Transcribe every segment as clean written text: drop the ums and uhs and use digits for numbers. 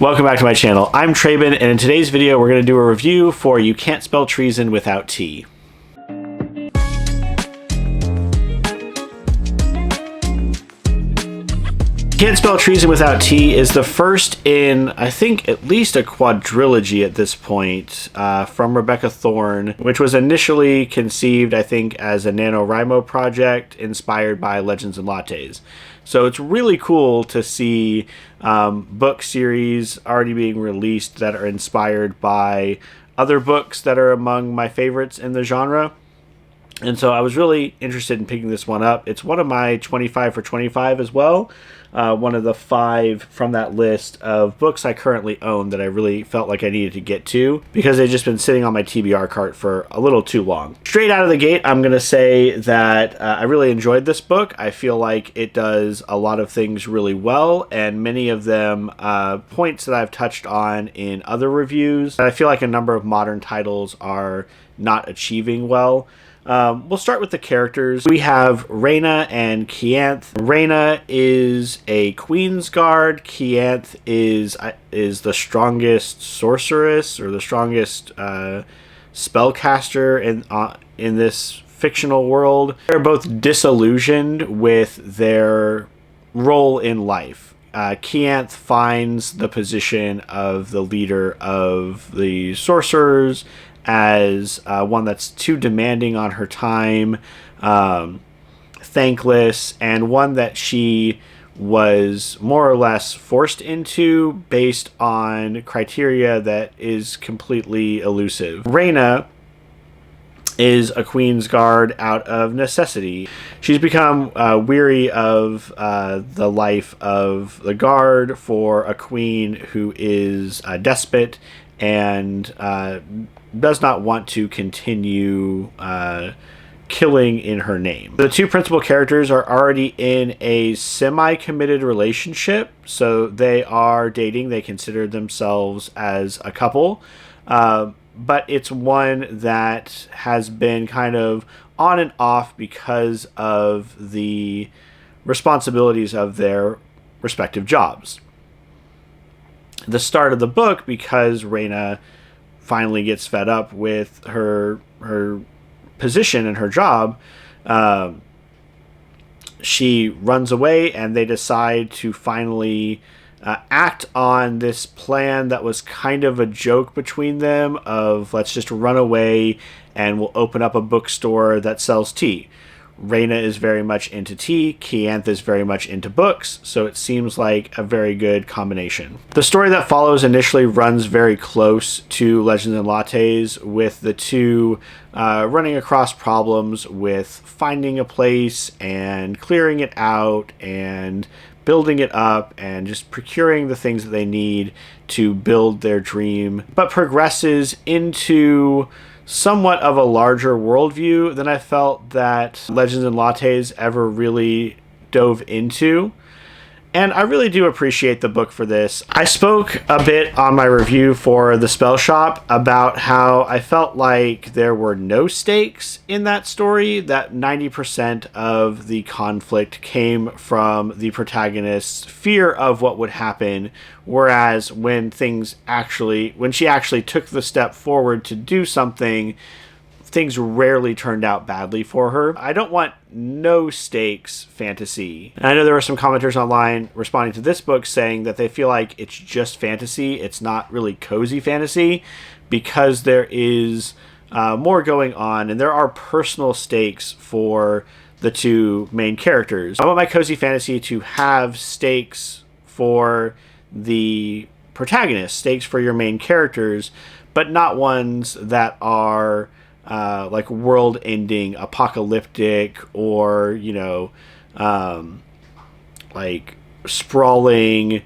Welcome back to my channel. I'm Treason, and in today's video we're going to do a review for You Can't Spell Treason Without T. Can't Spell Treason Without T is the first in, I think, at least a quadrilogy at this point from Rebecca Thorne, which was initially conceived, I think, as a NaNoWriMo project inspired by Legends and Lattes. So it's really cool to see book series already being released that are inspired by other books that are among my favorites in the genre. And so I was really interested in picking this one up. It's one of my 25 for 25 as well. One of the 5 from that list of books I currently own that I really felt like I needed to get to because they've just been sitting on my TBR cart for a little too long. Straight out of the gate, I'm going to say that I really enjoyed this book. I feel like it does a lot of things really well, and many of them points that I've touched on in other reviews that I feel like a number of modern titles are not achieving well. We'll start with the characters. We have Reyna and Kianth. Reyna is a Queen's Guard. Kianth is the strongest sorceress or the strongest spellcaster in this fictional world. They're both disillusioned with their role in life. Kianth finds the position of the leader of the sorcerers as one that's too demanding on her time, thankless, and one that she was more or less forced into based on criteria that is completely elusive. Reyna is a Queen's Guard out of necessity. She's become weary of the life of the Guard for a queen who is a despot and does not want to continue killing in her name. The two principal characters are already in a semi-committed relationship, so they are dating. They consider themselves as a couple, but it's one that has been kind of on and off because of the responsibilities of their respective jobs. The start of the book, because Reyna finally gets fed up with her position and her job, she runs away, and they decide to finally act on this plan that was kind of a joke between them of, let's just run away and we'll open up a bookstore that sells tea. Reyna is very much into tea, Kianth is very much into books, so it seems like a very good combination. The story that follows initially runs very close to Legends and Lattes, with the two running across problems with finding a place and clearing it out and building it up and just procuring the things that they need to build their dream, but progresses into somewhat of a larger worldview than I felt that Legends and Lattes ever really dove into. And I really do appreciate the book for this. I spoke a bit on my review for The Spell Shop about how I felt like there were no stakes in that story, that 90% of the conflict came from the protagonist's fear of what would happen, whereas when she actually took the step forward to do something, things rarely turned out badly for her. I don't want no stakes fantasy. And I know there were some commenters online responding to this book saying that they feel like it's just fantasy. It's not really cozy fantasy because there is more going on and there are personal stakes for the two main characters. I want my cozy fantasy to have stakes for the protagonist, stakes for your main characters, but not ones that are like world-ending, apocalyptic, or, like sprawling,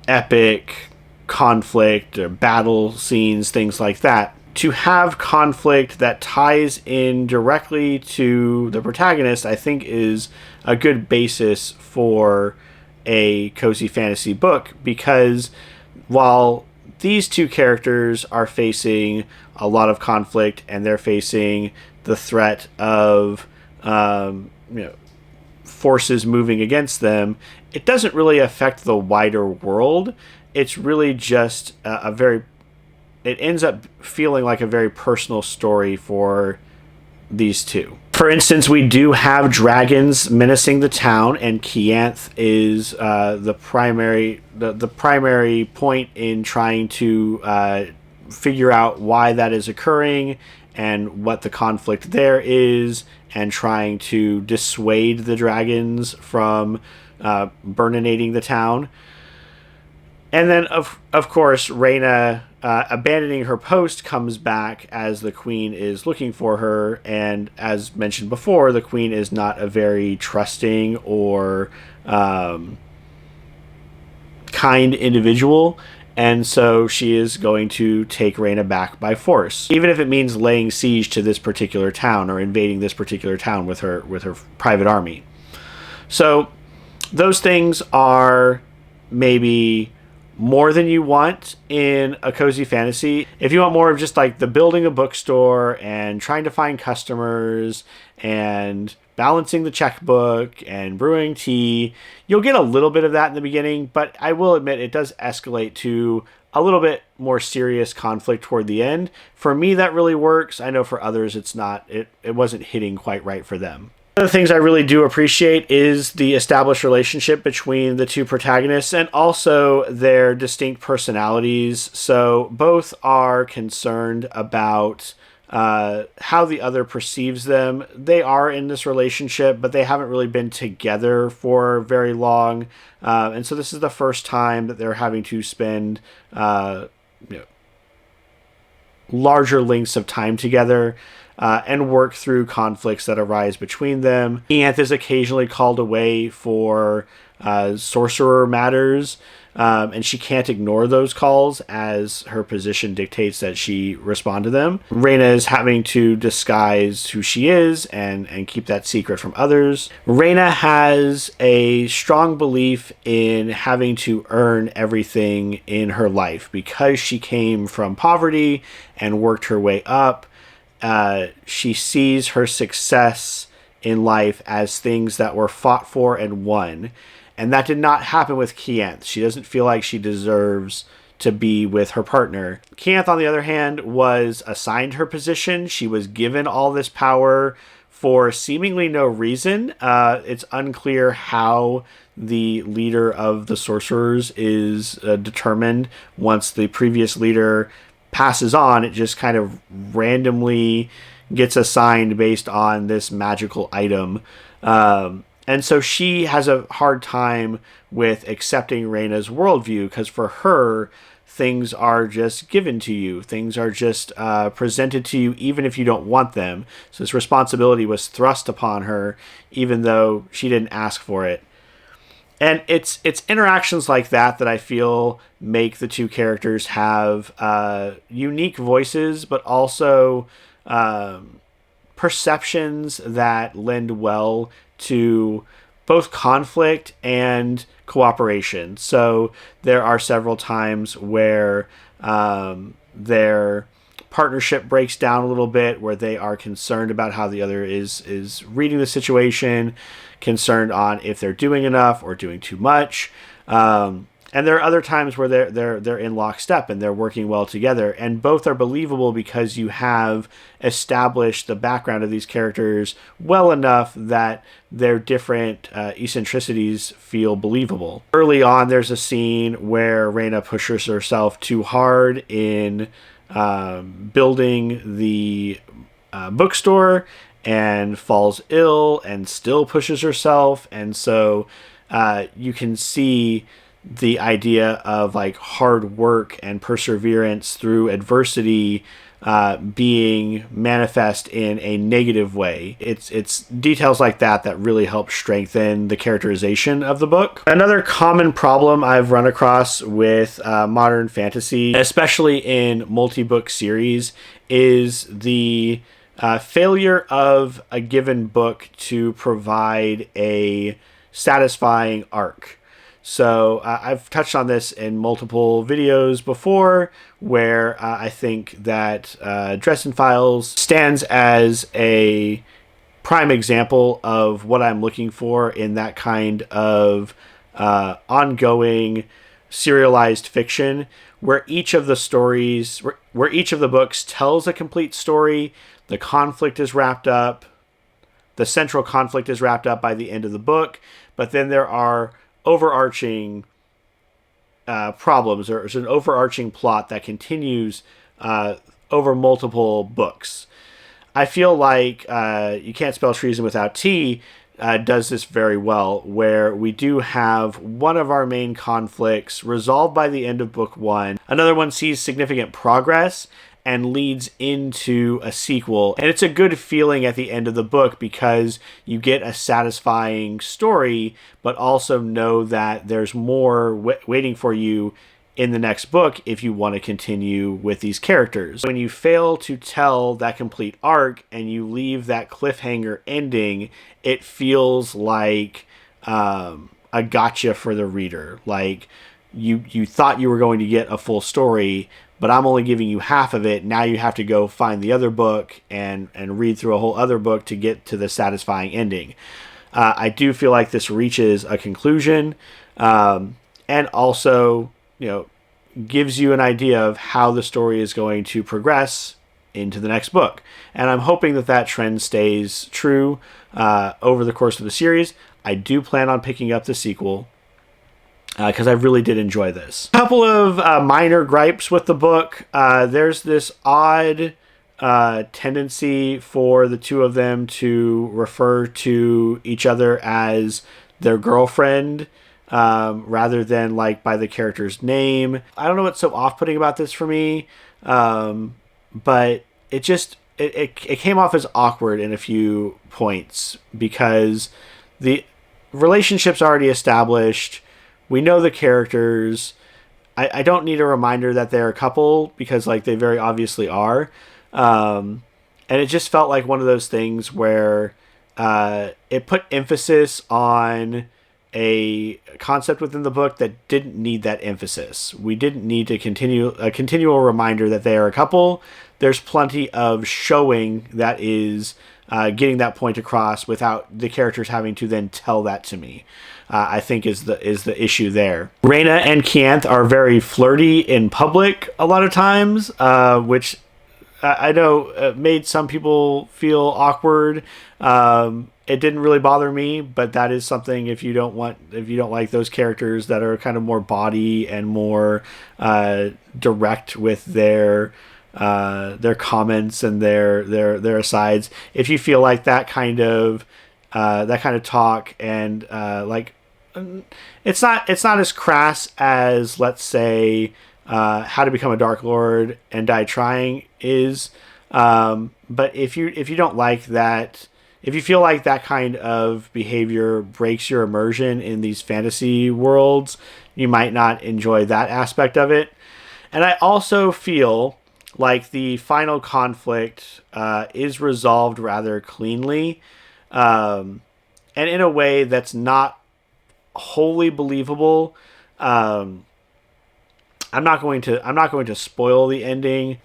epic conflict or battle scenes, things like that. To have conflict that ties in directly to the protagonist, I think, is a good basis for a cozy fantasy book, because while these two characters are facing a lot of conflict and they're facing the threat of forces moving against them, it doesn't really affect the wider world. it's really just a very, it ends up feeling like a very personal story for these two. For instance, we do have dragons menacing the town, and Kianth is the primary point in trying to figure out why that is occurring and what the conflict there is, and trying to dissuade the dragons from burninating the town. And then, of course, Reyna, abandoning her post, comes back as the queen is looking for her. And as mentioned before, the queen is not a very trusting or kind individual. And so she is going to take Reyna back by force, even if it means laying siege to this particular town or invading this particular town with her private army. So those things are maybe more than you want in a cozy fantasy. If you want more of just like the building a bookstore and trying to find customers and balancing the checkbook and brewing tea, you'll get a little bit of that in the beginning, but I will admit it does escalate to a little bit more serious conflict toward the end. For me, that really works. I know for others it's not, it wasn't hitting quite right for them. One of the things I really do appreciate is the established relationship between the two protagonists and also their distinct personalities. So both are concerned about how the other perceives them. They are in this relationship, but they haven't really been together for very long. And so this is the first time that they're having to spend larger lengths of time together. And work through conflicts that arise between them. Kianth is occasionally called away for sorcerer matters, and she can't ignore those calls as her position dictates that she respond to them. Reyna is having to disguise who she is and keep that secret from others. Reyna has a strong belief in having to earn everything in her life because she came from poverty and worked her way up. She sees her success in life as things that were fought for and won. And that did not happen with Kianth. She doesn't feel like she deserves to be with her partner. Kianth, on the other hand, was assigned her position. She was given all this power for seemingly no reason. It's unclear how the leader of the sorcerers is determined once the previous leader passes on. It just kind of randomly gets assigned based on this magical item. And so she has a hard time with accepting Reyna's worldview because for her, things are just given to you. Things are just presented to you even if you don't want them. So this responsibility was thrust upon her even though she didn't ask for it. And it's interactions like that I feel make the two characters have unique voices, but also perceptions that lend well to both conflict and cooperation. So there are several times where their partnership breaks down a little bit, where they are concerned about how the other is reading the situation, concerned on if they're doing enough or doing too much. And there are other times where they're in lockstep and they're working well together, and both are believable because you have established the background of these characters well enough that their different eccentricities feel believable. Early on, there's a scene where Reyna pushes herself too hard in building the bookstore and falls ill and still pushes herself, and so you can see the idea of like hard work and perseverance through adversity being manifest in a negative way. It's details like that really help strengthen the characterization of the book. Another common problem I've run across with modern fantasy, especially in multi-book series, is the failure of a given book to provide a satisfying arc. So I've touched on this in multiple videos before, where I think that Dresden Files stands as a prime example of what I'm looking for in that kind of ongoing serialized fiction where each of the stories, where each of the books tells a complete story, the conflict is wrapped up, the central conflict is wrapped up by the end of the book, but then there are overarching problems, or there's an overarching plot that continues over multiple books. I feel like You Can't Spell Treason Without T does this very well, where we do have one of our main conflicts resolved by the end of book one. Another one sees significant progress and leads into a sequel. And it's a good feeling at the end of the book because you get a satisfying story, but also know that there's more waiting for you in the next book if you want to continue with these characters. When you fail to tell that complete arc and you leave that cliffhanger ending, it feels like a gotcha for the reader. Like you thought you were going to get a full story, but I'm only giving you half of it. Now you have to go find the other book and read through a whole other book to get to the satisfying ending. I do feel like this reaches a conclusion, and also, gives you an idea of how the story is going to progress into the next book. And I'm hoping that that trend stays true over the course of the series. I do plan on picking up the sequel because I really did enjoy this. A couple of minor gripes with the book. There's this odd tendency for the two of them to refer to each other as their girlfriend, rather than like by the character's name. I don't know what's so off-putting about this for me, but it just it came off as awkward in a few points because the relationship's already established. We know the characters. I don't need a reminder that they're a couple because like they very obviously are, and it just felt like one of those things where it put emphasis on a concept within the book that didn't need that emphasis. We didn't need to continue a continual reminder that they are a couple. There's plenty of showing that is getting that point across without the characters having to then tell that to me. I think is the issue there. Raina and Kianth are very flirty in public a lot of times, which I know made some people feel awkward. It didn't really bother me, but that is something if you don't like those characters that are kind of more body and more direct with their comments and their asides. If you feel like that kind of talk and it's not as crass as, let's say, How to Become a Dark Lord and Die Trying is, but if you don't like that. If you feel like that kind of behavior breaks your immersion in these fantasy worlds, you might not enjoy that aspect of it. And I also feel like the final conflict is resolved rather cleanly, and in a way that's not wholly believable. I'm not going to spoil the ending.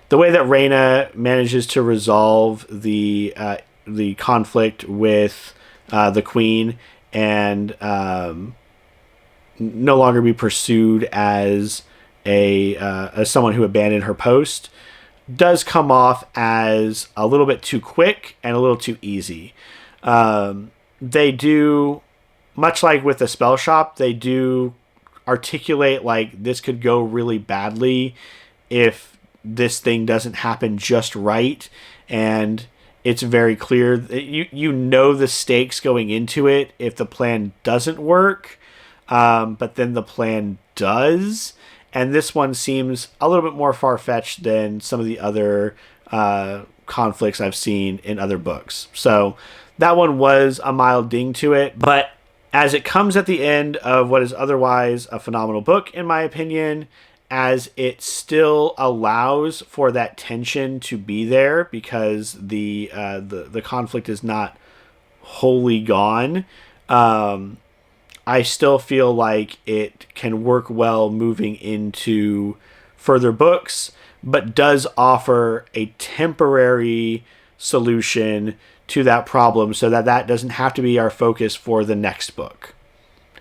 The way that Raina manages to resolve the conflict with the Queen and no longer be pursued as someone who abandoned her post does come off as a little bit too quick and a little too easy. They do, much like with the Spell Shop, they do articulate like this could go really badly if this thing doesn't happen just right, and it's very clear that you know the stakes going into it if the plan doesn't work, but then the plan does. And this one seems a little bit more far-fetched than some of the other conflicts I've seen in other books. So that one was a mild ding to it. But as it comes at the end of what is otherwise a phenomenal book, in my opinion, as it still allows for that tension to be there because the conflict is not wholly gone, I still feel like it can work well moving into further books, but does offer a temporary solution to that problem so that doesn't have to be our focus for the next book.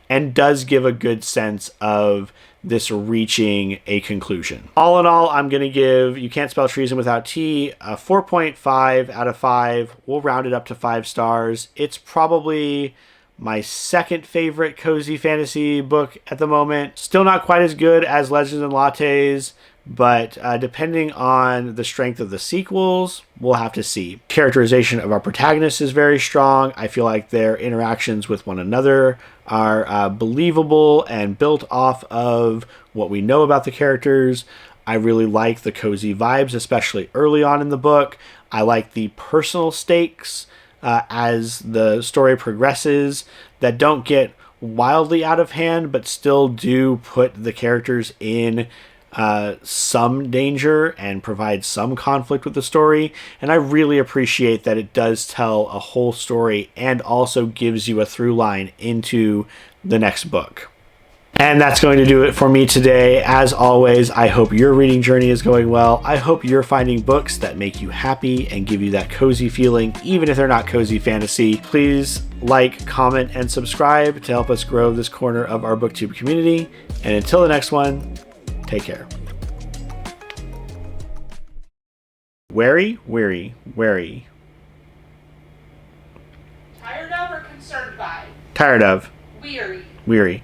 And does give a good sense of this reaching a conclusion. All in all, I'm going to give You Can't Spell Treason Without T a 4.5 out of 5. We'll round it up to 5 stars. It's probably my second favorite cozy fantasy book at the moment. Still not quite as good as Legends and Lattes, but depending on the strength of the sequels, we'll have to see. Characterization of our protagonists is very strong. I feel like their interactions with one another are believable and built off of what we know about the characters. I really like the cozy vibes, especially early on in the book. I like the personal stakes as the story progresses that don't get wildly out of hand, but still do put the characters in some danger and provide some conflict with the story. And I really appreciate that it does tell a whole story and also gives you a through line into the next book. And that's going to do it for me today. As always, I hope your reading journey is going well. I hope you're finding books that make you happy and give you that cozy feeling, even if they're not cozy fantasy. Please like, comment, and subscribe to help us grow this corner of our BookTube community. And until the next one, take care. Wary, weary, wary. Tired of or concerned by? Tired of. Weary. Weary.